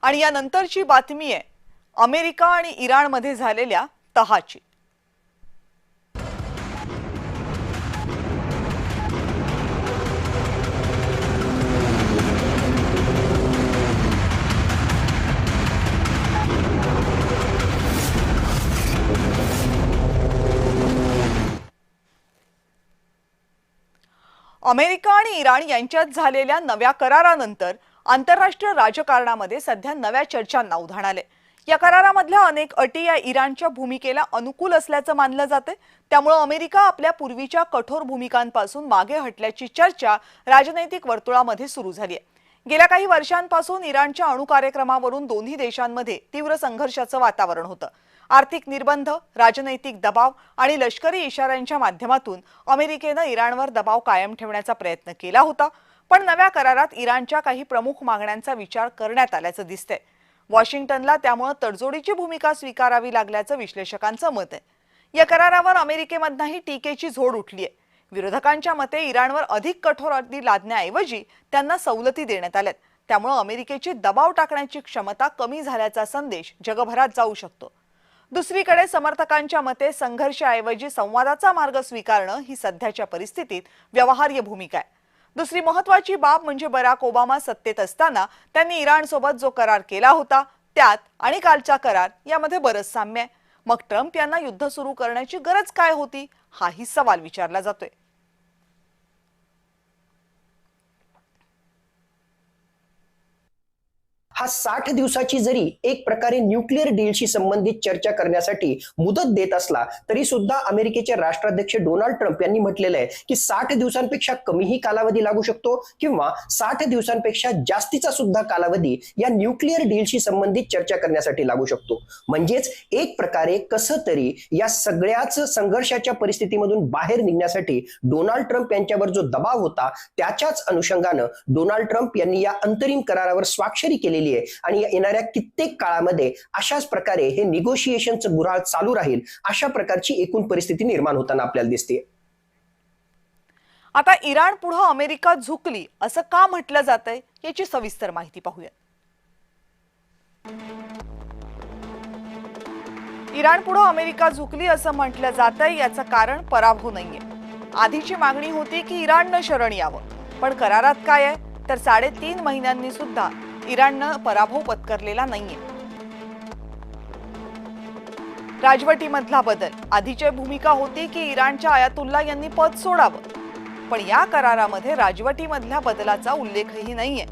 आणि यानंतरची बातमी आहे अमेरिका आणि इराणमध्ये झालेल्या तहाची। अमेरिका आणि इराण यांच्यात झालेल्या नव्या करारानंतर आंतरराष्ट्रीय राजकारणामध्ये सध्या नव्या चर्चांना उधाण आले। या करारामधल्या अनेक अटी या इराणच्या भूमिकेला अनुकूल असल्याचं मानलं जाते। त्यामुळे अमेरिका आपल्या पूर्वीच्या कठोर भूमिकांपासून मागे हटल्याची चर्चा राजनैतिक वर्तुळामध्ये सुरू झाली आहे। गेल्या काही वर्षांपासून इराणच्या अणु कार्यक्रमावरून दोन्ही देशांमध्ये तीव्र संघर्षाचं वातावरण होतं। आर्थिक निर्बंध, राजनैतिक दबाव आणि लष्करी इशाऱ्यांच्या माध्यमातून अमेरिकेने इराणवर दबाव कायम ठेवण्याचा प्रयत्न केला होता। पण नव्या करारात इराणच्या काही प्रमुख मागण्यांचा विचार करण्यात आल्याचं दिसतंय। वॉशिंग्टनला त्यामुळे तडजोडीची भूमिका स्वीकारावी लागल्याचं विश्लेषकांचं मत आहे। या करारावर अमेरिकेमधनही टीकेची झोड उठली आहे। विरोधकांच्या मते इराणवर अधिक कठोर अटी लादण्याऐवजी त्यांना सवलती देण्यात आल्यात। त्यामुळे अमेरिकेची दबाव टाकण्याची क्षमता कमी झाल्याचा संदेश जगभरात जाऊ शकतो। दुसरीकडे समर्थकांच्या मते संघर्षाऐवजी संवादाचा मार्ग स्वीकारणं ही सध्याच्या परिस्थितीत व्यवहार्य भूमिका आहे। दुसरी महत्त्वाची बाब म्हणजे बराक ओबामा सत्तेत असताना त्यांनी इराणसोबत जो करार केला होता त्यात आणि कालचा करार यामध्ये बरंच साम्य आहे। मग ट्रम्प यांना युद्ध सुरू करण्याची गरज काय होती, हाही सवाल विचारला जातोय। हा 60 दिवसाची जरी एक प्रकारे न्यूक्लिअर डीलशी संबंधित चर्चा करण्यासाठी मुदत देत असला तरी सुद्धा अमेरिकेचे राष्ट्राध्यक्ष डोनाल्ड ट्रम्प यांनी म्हटलेलं आहे की 60 दिवसांपेक्षा कमीही कालावधी लागू शकतो किंवा 60 दिवसांपेक्षा जास्तीचा सुद्धा कालावधी या न्यूक्लिअर डीलशी संबंधित चर्चा करण्यासाठी लागू शकतो। म्हणजेच एक प्रकारे कसं तरी या सगळ्याच संघर्षाच्या परिस्थितीमधून बाहेर निघण्यासाठी डोनाल्ड ट्रम्प यांच्यावर जो दबाव होता त्याच्याच अनुषंगानं डोनाल्ड ट्रम्प यांनी या अंतरिम करारावर स्वाक्षरी केलेली आणि येणाऱ्या कित्येक काळामध्ये अशाच प्रकारे हे निगोशिएशनचं गुऱ्हाळ चालू राहील अशा प्रकारची एकूण परिस्थिती निर्माण होताना आपल्याला दिसते। आता इराण पुढे अमेरिका झुकली असं का म्हटलं जातंय याची सविस्तर माहिती पाहूया। इराण पुढे अमेरिका झुकली असं म्हटलं जातंय याचं कारण पराभव नाहीये। आधीची मागणी होती की इराणनं शरण यावं, पण करारात काय आहे तर 3.5 महिन्यांनी सुद्धा इराणनं पराभव पत्करलेला नाहीये। राजवटीमधला बदल, आधीची भूमिका होती की इराणच्या आयातुल्ला यांनी पद सोडावं, पण या करारामध्ये राजवटीमधल्या बदलाचा उल्लेखही नाहीये।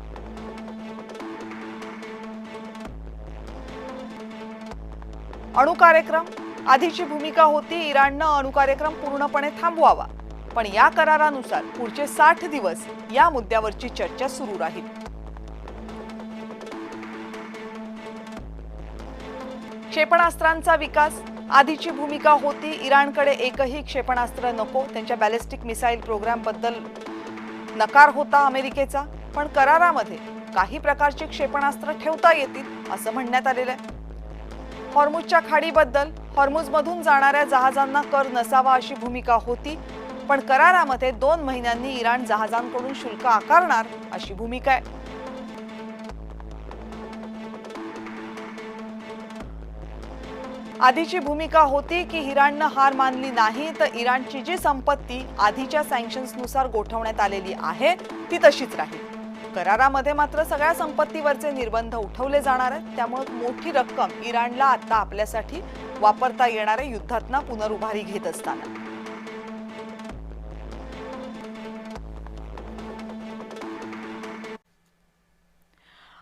अणु कार्यक्रम, आधीची भूमिका होती इराणनं अणु कार्यक्रम पूर्णपणे थांबवावा, पण या करारानुसार पुढचे 60 दिवस या मुद्द्यावरची चर्चा सुरू राहील। क्षेपणास्त्रांचा विकास, आधीची भूमिका होती इराणकडे एकही क्षेपणास्त्र नको, त्यांच्या बॅलिस्टिक मिसाईल प्रोग्राम बद्दल नकार होता अमेरिकेचा, पण करारामध्ये काही प्रकारची क्षेपणास्त्र ठेवता येतील असं म्हणण्यात आलेलं आहे। हॉर्मुझच्या खाडीबद्दल, हॉर्मुझमधून जाणाऱ्या जहाजांना कर नसावा अशी भूमिका होती, पण करारामध्ये 2 महिन्यांनी इराण जहाजांकडून शुल्क आकारणार अशी भूमिका आहे। आधीची भूमिका होती की इराणनं हार मानली नाही तर इराणची जी संपत्ती आधीच्या सँक्शन्सनुसार गोठवण्यात आलेली आहे ती तशीच राहील। करारामध्ये मात्र सगळ्या संपत्तीवरचे निर्बंध उठवले जाणार आहेत। त्यामुळे मोठी रक्कम इराणला आता आपल्यासाठी वापरता येणाऱ्या युद्धातनं पुनरुभारी घेत असताना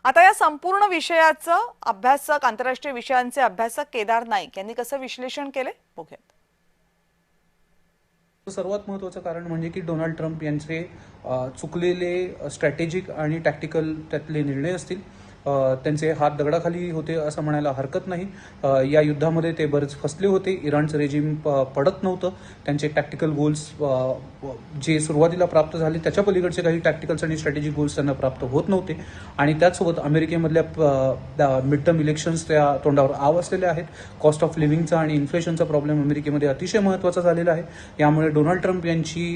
आता या संपूर्ण विषयाचं अभ्यासक, आंतरराष्ट्रीय विषयांचे अभ्यासक केदार नाईक यांनी कसं विश्लेषण केले बघूयात। सर्वात महत्त्वाचं कारण म्हणजे की डोनाल्ड ट्रम्प यांचे चुकलेले स्ट्रॅटेजिक आणि टॅक्टिकल त्यातले निर्णय असतील। त्यांचे हात दगडाखाली होते असं म्हणायला हरकत नाही। या युद्धामध्ये ते बरेच फसले होते। इराणचं रेजिम पडत नव्हतं। त्यांचे टॅक्टिकल गोल्स जे सुरुवातीला प्राप्त झाले त्याच्या पलीकडचे काही टॅक्टिकल्स आणि स्ट्रॅटेजिक गोल्स त्यांना प्राप्त होत नव्हते। आणि त्याचसोबत अमेरिकेमधल्या मिड टर्म इलेक्शन्स त्या तोंडावर आव असलेले आहेत। कॉस्ट ऑफ लिव्हिंगचा आणि इन्फ्लेशनचा प्रॉब्लेम अमेरिकेमध्ये अतिशय महत्त्वाचा झालेला आहे। यामुळे डोनाल्ड ट्रम्प यांची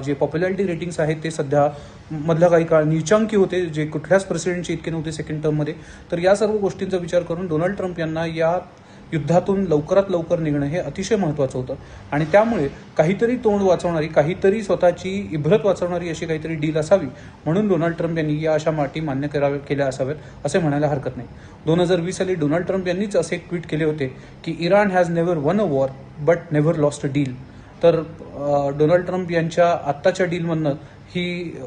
जे पॉप्युलॅरिटी रेटिंग्स आहेत ते सध्या मधला काही काळ नीचांकी होते, जे कुठल्याच प्रेसिडेंटचे इतके नव्हते सेकंड टर्ममध्ये. तर या सर्व गोष्टींचा विचार करून डोनाल्ड ट्रम्प यांना या युद्धातून लवकरात लवकर निघणं हे अतिशय महत्त्वाचं होतं. आणि त्यामुळे काहीतरी तोंड वाचवणारी, काहीतरी स्वतःची इब्रत वाचवणारी अशी काहीतरी डील असावी, म्हणून डोनाल्ड ट्रम्प यांनी या अशा अटी मान्य केल्या असाव्यात असे म्हणायला हरकत नाही. 2020 साली डोनाल्ड ट्रम्प यांनीच असे एक ट्विट केले होते की Iran has never one a war but never lost a deal. तर डोनाल्ड ट्रम्प यांच्या आत्ताच्या डीलमधनं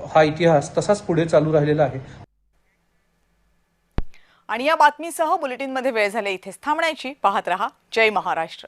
हा इतिहास तसाच पुढे चालू राहिलेला आहे. आणि या बातमीसह बुलेटिनमध्ये वेळ झाले इथेच थांबण्याची. पाहत रहा जय महाराष्ट्र.